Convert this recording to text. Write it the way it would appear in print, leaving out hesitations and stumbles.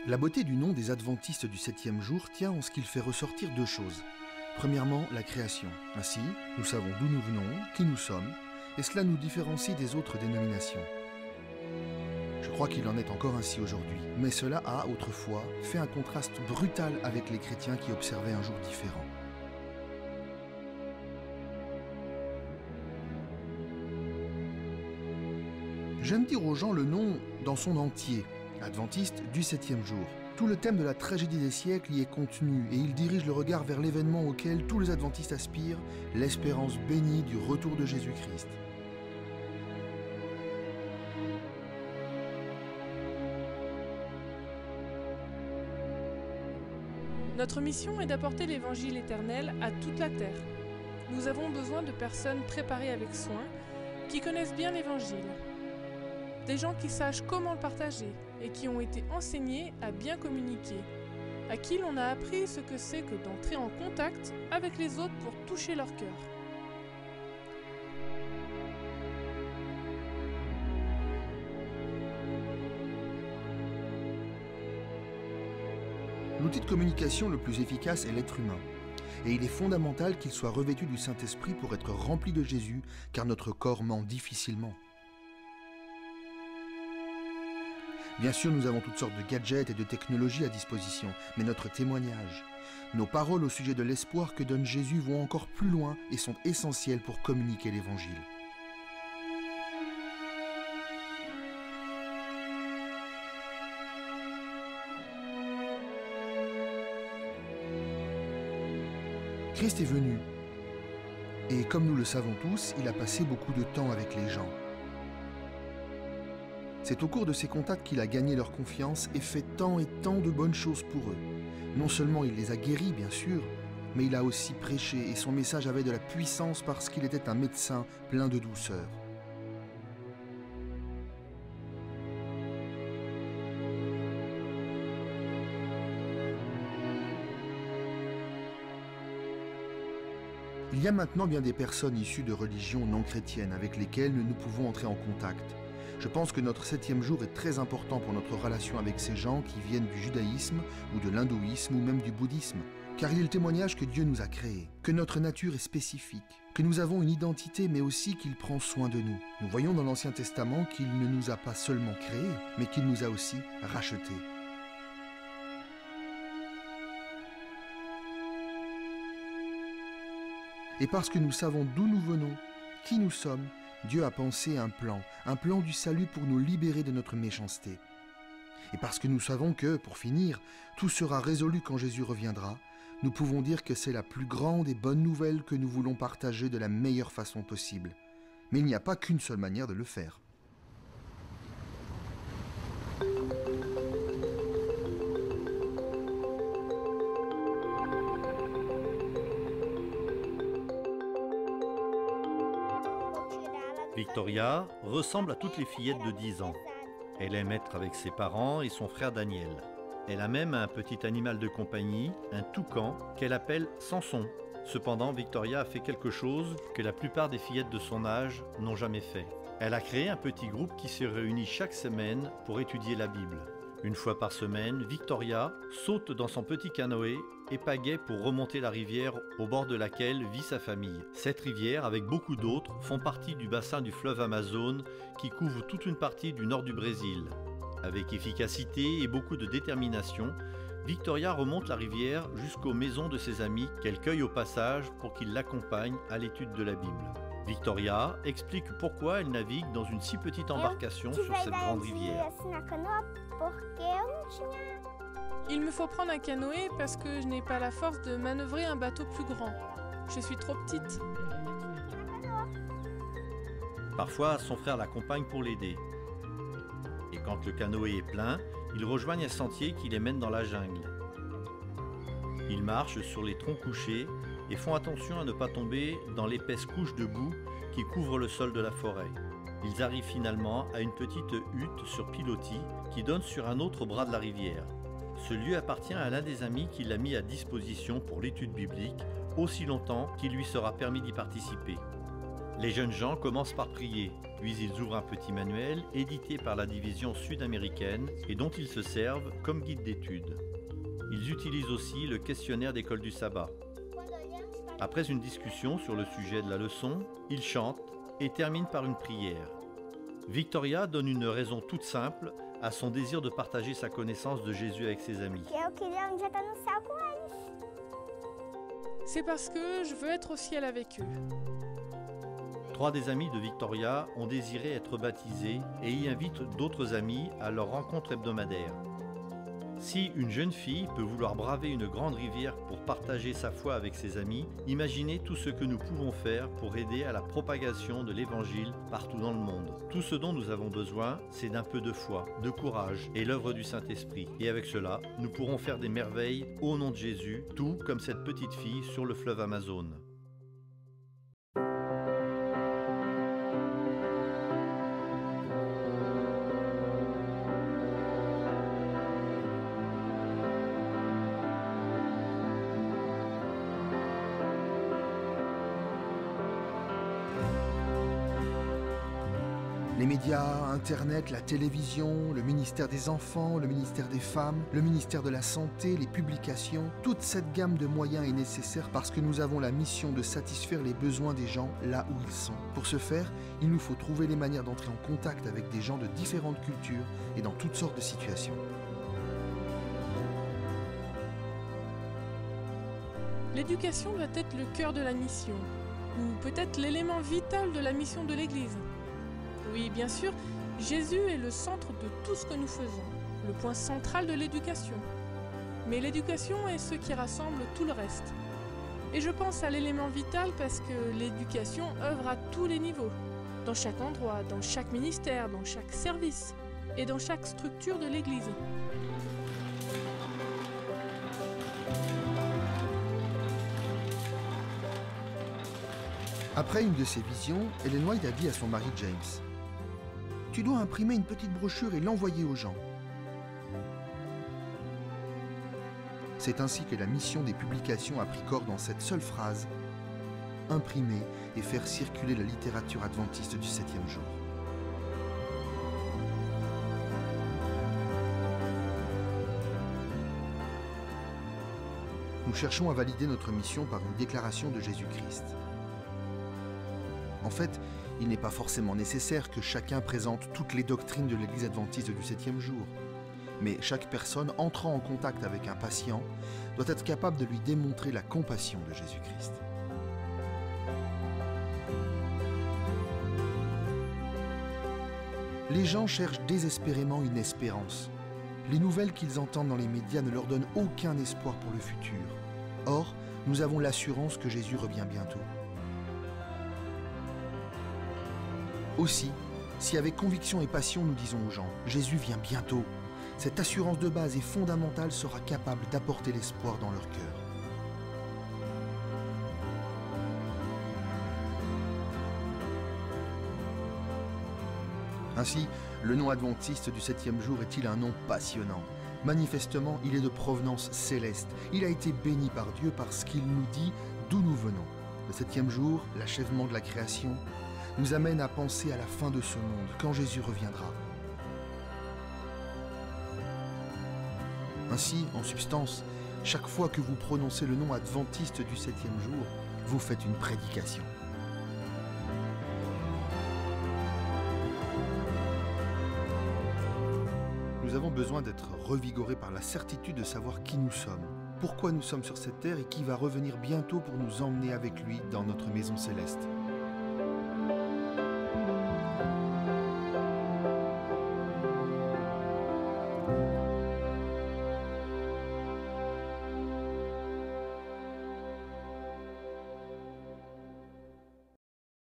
La beauté du nom des adventistes du 7e jour tient en ce qu'il fait ressortir deux choses. Premièrement, la création. Ainsi, nous savons d'où nous venons, qui nous sommes, et cela nous différencie des autres dénominations. Je crois qu'il en est encore ainsi aujourd'hui, mais cela a, autrefois, fait un contraste brutal avec les chrétiens qui observaient un jour différent. J'aime dire aux gens le nom dans son entier, adventiste du 7e jour. Tout le thème de la tragédie des siècles y est contenu et il dirige le regard vers l'événement auquel tous les adventistes aspirent, l'espérance bénie du retour de Jésus-Christ. Notre mission est d'apporter l'évangile éternel à toute la terre. Nous avons besoin de personnes préparées avec soin, qui connaissent bien l'évangile. Des gens qui sachent comment le partager et qui ont été enseignés à bien communiquer, à qui l'on a appris ce que c'est que d'entrer en contact avec les autres pour toucher leur cœur. L'outil de communication le plus efficace est l'être humain. Et il est fondamental qu'il soit revêtu du Saint-Esprit pour être rempli de Jésus, car notre corps ment difficilement. Bien sûr, nous avons toutes sortes de gadgets et de technologies à disposition, mais notre témoignage, nos paroles au sujet de l'espoir que donne Jésus vont encore plus loin et sont essentielles pour communiquer l'Évangile. Christ est venu, et comme nous le savons tous, il a passé beaucoup de temps avec les gens. C'est au cours de ces contacts qu'il a gagné leur confiance et fait tant et tant de bonnes choses pour eux. Non seulement il les a guéris, bien sûr, mais il a aussi prêché et son message avait de la puissance parce qu'il était un médecin plein de douceur. Il y a maintenant bien des personnes issues de religions non chrétiennes avec lesquelles nous pouvons entrer en contact. Je pense que notre 7e jour est très important pour notre relation avec ces gens qui viennent du judaïsme ou de l'hindouisme ou même du bouddhisme. Car il est le témoignage que Dieu nous a créés, que notre nature est spécifique, que nous avons une identité mais aussi qu'il prend soin de nous. Nous voyons dans l'Ancien Testament qu'il ne nous a pas seulement créés, mais qu'il nous a aussi rachetés. Et parce que nous savons d'où nous venons, qui nous sommes, Dieu a pensé un plan du salut pour nous libérer de notre méchanceté. Et parce que nous savons que, pour finir, tout sera résolu quand Jésus reviendra, nous pouvons dire que c'est la plus grande et bonne nouvelle que nous voulons partager de la meilleure façon possible. Mais il n'y a pas qu'une seule manière de le faire. Victoria ressemble à toutes les fillettes de 10 ans. Elle aime être avec ses parents et son frère Daniel. Elle a même un petit animal de compagnie, un toucan, qu'elle appelle Samson. Cependant, Victoria a fait quelque chose que la plupart des fillettes de son âge n'ont jamais fait. Elle a créé un petit groupe qui se réunit chaque semaine pour étudier la Bible. Une fois par semaine, Victoria saute dans son petit canoë et pagaie pour remonter la rivière au bord de laquelle vit sa famille. Cette rivière, avec beaucoup d'autres, font partie du bassin du fleuve Amazone qui couvre toute une partie du nord du Brésil. Avec efficacité et beaucoup de détermination, Victoria remonte la rivière jusqu'aux maisons de ses amis qu'elle cueille au passage pour qu'ils l'accompagnent à l'étude de la Bible. Victoria explique pourquoi elle navigue dans une si petite embarcation sur cette grande rivière. Il me faut prendre un canoë parce que je n'ai pas la force de manœuvrer un bateau plus grand. Je suis trop petite. Parfois, son frère l'accompagne pour l'aider. Et quand le canoë est plein, ils rejoignent un sentier qui les mène dans la jungle. Ils marchent sur les troncs couchés et font attention à ne pas tomber dans l'épaisse couche de boue qui couvre le sol de la forêt. Ils arrivent finalement à une petite hutte sur pilotis qui donne sur un autre bras de la rivière. Ce lieu appartient à l'un des amis qui l'a mis à disposition pour l'étude biblique, aussi longtemps qu'il lui sera permis d'y participer. Les jeunes gens commencent par prier, puis ils ouvrent un petit manuel édité par la division sud-américaine et dont ils se servent comme guide d'études. Ils utilisent aussi le questionnaire d'école du sabbat. Après une discussion sur le sujet de la leçon, ils chantent et terminent par une prière. Victoria donne une raison toute simple à son désir de partager sa connaissance de Jésus avec ses amis. C'est parce que je veux être au ciel avec eux. 3 des amis de Victoria ont désiré être baptisés et y invitent d'autres amis à leur rencontre hebdomadaire. Si une jeune fille peut vouloir braver une grande rivière pour partager sa foi avec ses amis, imaginez tout ce que nous pouvons faire pour aider à la propagation de l'Évangile partout dans le monde. Tout ce dont nous avons besoin, c'est d'un peu de foi, de courage et l'œuvre du Saint-Esprit. Et avec cela, nous pourrons faire des merveilles au nom de Jésus, tout comme cette petite fille sur le fleuve Amazone. Les médias, Internet, la télévision, le ministère des Enfants, le ministère des Femmes, le ministère de la Santé, les publications, toute cette gamme de moyens est nécessaire parce que nous avons la mission de satisfaire les besoins des gens là où ils sont. Pour ce faire, il nous faut trouver les manières d'entrer en contact avec des gens de différentes cultures et dans toutes sortes de situations. L'éducation doit être le cœur de la mission, ou peut-être l'élément vital de la mission de l'Église. Oui, bien sûr, Jésus est le centre de tout ce que nous faisons, le point central de l'éducation. Mais l'éducation est ce qui rassemble tout le reste. Et je pense à l'élément vital parce que l'éducation œuvre à tous les niveaux, dans chaque endroit, dans chaque ministère, dans chaque service et dans chaque structure de l'Église. Après une de ses visions, Ellen White a dit à son mari James: « Tu dois imprimer une petite brochure et l'envoyer aux gens. » C'est ainsi que la mission des publications a pris corps dans cette seule phrase: imprimer et faire circuler la littérature adventiste du 7e jour. Nous cherchons à valider notre mission par une déclaration de Jésus-Christ. En fait, il n'est pas forcément nécessaire que chacun présente toutes les doctrines de l'Église adventiste du 7e jour. Mais chaque personne entrant en contact avec un patient doit être capable de lui démontrer la compassion de Jésus-Christ. Les gens cherchent désespérément une espérance. Les nouvelles qu'ils entendent dans les médias ne leur donnent aucun espoir pour le futur. Or, nous avons l'assurance que Jésus revient bientôt. Aussi, si avec conviction et passion nous disons aux gens « Jésus vient bientôt », cette assurance de base et fondamentale sera capable d'apporter l'espoir dans leur cœur. Ainsi, le nom adventiste du 7e jour est-il un nom passionnant? Manifestement, il est de provenance céleste. Il a été béni par Dieu parce qu'il nous dit d'où nous venons. Le 7e jour, l'achèvement de la création, nous amène à penser à la fin de ce monde, quand Jésus reviendra. Ainsi, en substance, chaque fois que vous prononcez le nom adventiste du 7e jour, vous faites une prédication. Nous avons besoin d'être revigorés par la certitude de savoir qui nous sommes, pourquoi nous sommes sur cette terre et qui va revenir bientôt pour nous emmener avec lui dans notre maison céleste.